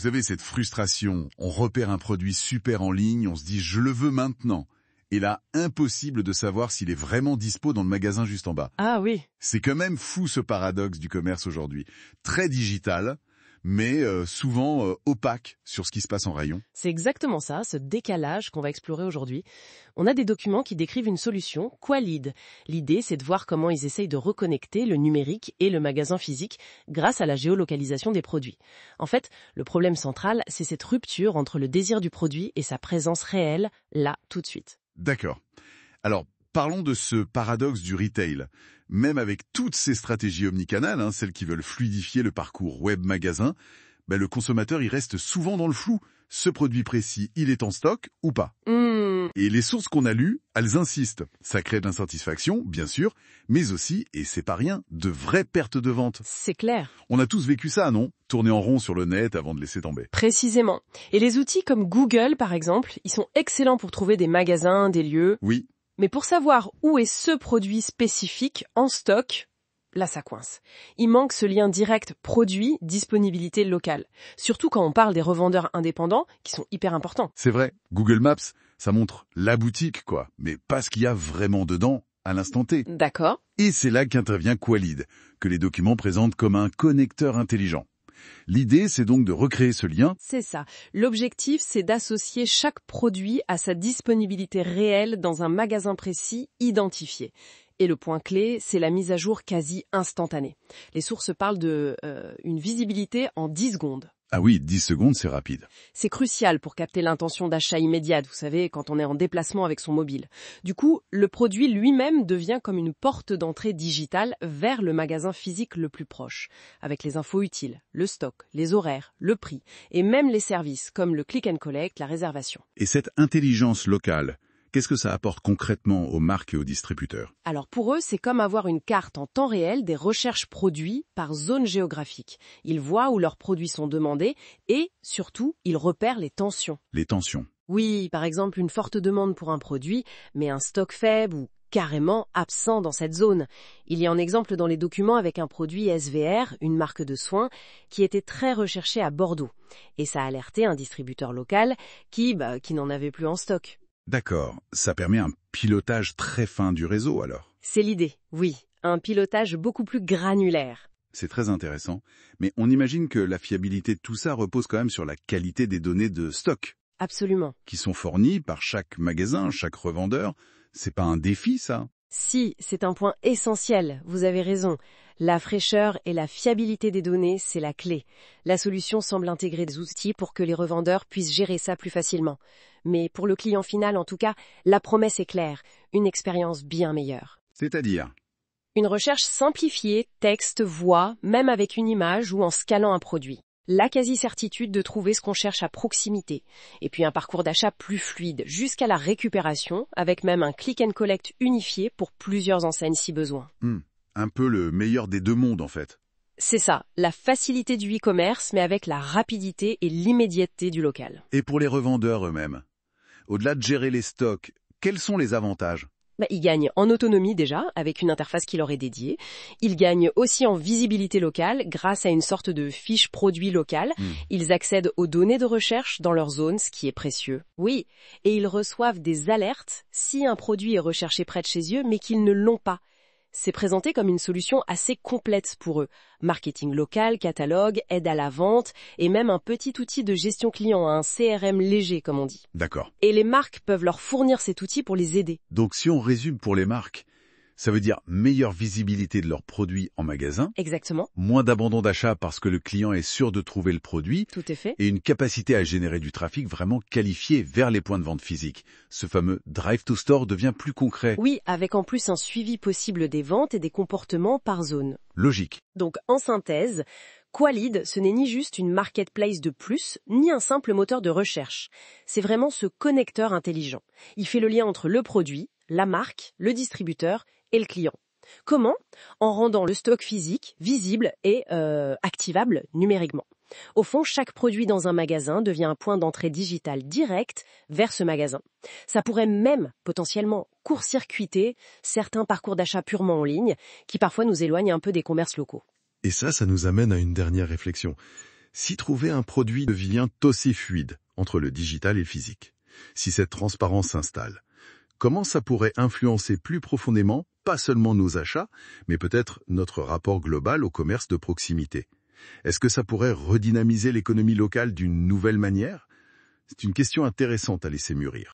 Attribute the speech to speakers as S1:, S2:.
S1: savez, cette frustration, on repère un produit super en ligne, on se dit « je le veux maintenant ». Et là, impossible de savoir s'il est vraiment dispo dans le magasin juste en bas.
S2: Ah oui.
S1: C'est quand même fou ce paradoxe du commerce aujourd'hui. Très digital, mais souvent opaque sur ce qui se passe en rayon.
S2: C'est exactement ça, ce décalage qu'on va explorer aujourd'hui. On a des documents qui décrivent une solution, Qualid. L'idée, c'est de voir comment ils essayent de reconnecter le numérique et le magasin physique grâce à la géolocalisation des produits. En fait, le problème central, c'est cette rupture entre le désir du produit et sa présence réelle, là, tout de suite.
S1: D'accord. Alors, parlons de ce paradoxe du retail. Même avec toutes ces stratégies omnicanales, celles qui veulent fluidifier le parcours web-magasin, le consommateur il reste souvent dans le flou. Ce produit précis, il est en stock ou pas? Et les sources qu'on a lues, elles insistent. Ça crée de l'insatisfaction, bien sûr, mais aussi, et c'est pas rien, de vraies pertes de vente.
S2: C'est clair.
S1: On a tous vécu ça, non? Tourner en rond sur le net avant de laisser tomber.
S2: Précisément. Et les outils comme Google, par exemple, ils sont excellents pour trouver des magasins, des lieux.
S1: Oui.
S2: Mais pour savoir où est ce produit spécifique en stock, là ça coince. Il manque ce lien direct produit-disponibilité locale. Surtout quand on parle des revendeurs indépendants, qui sont hyper importants.
S1: C'est vrai, Google Maps, ça montre la boutique, quoi, mais pas ce qu'il y a vraiment dedans à l'instant T.
S2: D'accord.
S1: Et c'est là qu'intervient Qualid, que les documents présentent comme un connecteur intelligent. L'idée, c'est donc de recréer ce lien.
S2: C'est ça. L'objectif, c'est d'associer chaque produit à sa disponibilité réelle dans un magasin précis identifié. Et le point clé, c'est la mise à jour quasi instantanée. Les sources parlent de une visibilité en 10 secondes.
S1: Ah oui, 10 secondes, c'est rapide.
S2: C'est crucial pour capter l'intention d'achat immédiate, vous savez, quand on est en déplacement avec son mobile. Du coup, le produit lui-même devient comme une porte d'entrée digitale vers le magasin physique le plus proche, avec les infos utiles, le stock, les horaires, le prix, et même les services, comme le click and collect, la réservation.
S1: Et cette intelligence locale, qu'est-ce que ça apporte concrètement aux marques et aux distributeurs?
S2: Alors pour eux, c'est comme avoir une carte en temps réel des recherches produits par zone géographique. Ils voient où leurs produits sont demandés et, surtout, ils repèrent les tensions.
S1: Les tensions.
S2: Oui, par exemple, une forte demande pour un produit, mais un stock faible ou carrément absent dans cette zone. Il y a un exemple dans les documents avec un produit SVR, une marque de soins, qui était très recherché à Bordeaux. Et ça a alerté un distributeur local qui n'en avait plus en stock.
S1: D'accord, ça permet un pilotage très fin du réseau alors.
S2: C'est l'idée, oui, un pilotage beaucoup plus granulaire.
S1: C'est très intéressant, mais on imagine que la fiabilité de tout ça repose quand même sur la qualité des données de stock.
S2: Absolument.
S1: Qui sont fournies par chaque magasin, chaque revendeur. C'est pas un défi, ça?
S2: Si, c'est un point essentiel, vous avez raison. La fraîcheur et la fiabilité des données, c'est la clé. La solution semble intégrer des outils pour que les revendeurs puissent gérer ça plus facilement. Mais pour le client final, en tout cas, la promesse est claire, une expérience bien meilleure.
S1: C'est-à-dire?
S2: Une recherche simplifiée, texte, voix, même avec une image ou en scanant un produit. La quasi-certitude de trouver ce qu'on cherche à proximité. Et puis un parcours d'achat plus fluide, jusqu'à la récupération, avec même un click and collect unifié pour plusieurs enseignes si besoin.
S1: Un peu le meilleur des deux mondes en fait.
S2: C'est ça, la facilité du e-commerce, mais avec la rapidité et l'immédiateté du local.
S1: Et pour les revendeurs eux-mêmes, au-delà de gérer les stocks, quels sont les avantages?
S2: Ils gagnent en autonomie déjà, avec une interface qui leur est dédiée. Ils gagnent aussi en visibilité locale, grâce à une sorte de fiche produit locale. Ils accèdent aux données de recherche dans leur zone, ce qui est précieux. Oui, et ils reçoivent des alertes si un produit est recherché près de chez eux, mais qu'ils ne l'ont pas. C'est présenté comme une solution assez complète pour eux. Marketing local, catalogue, aide à la vente et même un petit outil de gestion client, un CRM léger comme on dit.
S1: D'accord.
S2: Et les marques peuvent leur fournir cet outil pour les aider.
S1: Donc si on résume pour les marques, ça veut dire meilleure visibilité de leurs produits en magasin.
S2: Exactement.
S1: Moins d'abandon d'achat parce que le client est sûr de trouver le produit.
S2: Tout est fait.
S1: Et une capacité à générer du trafic vraiment qualifié vers les points de vente physiques. Ce fameux drive to store devient plus concret.
S2: Oui, avec en plus un suivi possible des ventes et des comportements par zone.
S1: Logique.
S2: Donc en synthèse, Qualid, ce n'est ni juste une marketplace de plus, ni un simple moteur de recherche. C'est vraiment ce connecteur intelligent. Il fait le lien entre le produit, la marque, le distributeur et le client. Comment? En rendant le stock physique visible et activable numériquement. Au fond, chaque produit dans un magasin devient un point d'entrée digital direct vers ce magasin. Ça pourrait même, potentiellement, court-circuiter certains parcours d'achat purement en ligne, qui parfois nous éloignent un peu des commerces locaux.
S3: Et ça nous amène à une dernière réflexion.
S1: Si trouver un produit devient aussi fluide entre le digital et le physique, si cette transparence s'installe, comment ça pourrait influencer plus profondément, pas seulement nos achats, mais peut-être notre rapport global au commerce de proximité? Est-ce que ça pourrait redynamiser l'économie locale d'une nouvelle manière? C'est une question intéressante à laisser mûrir.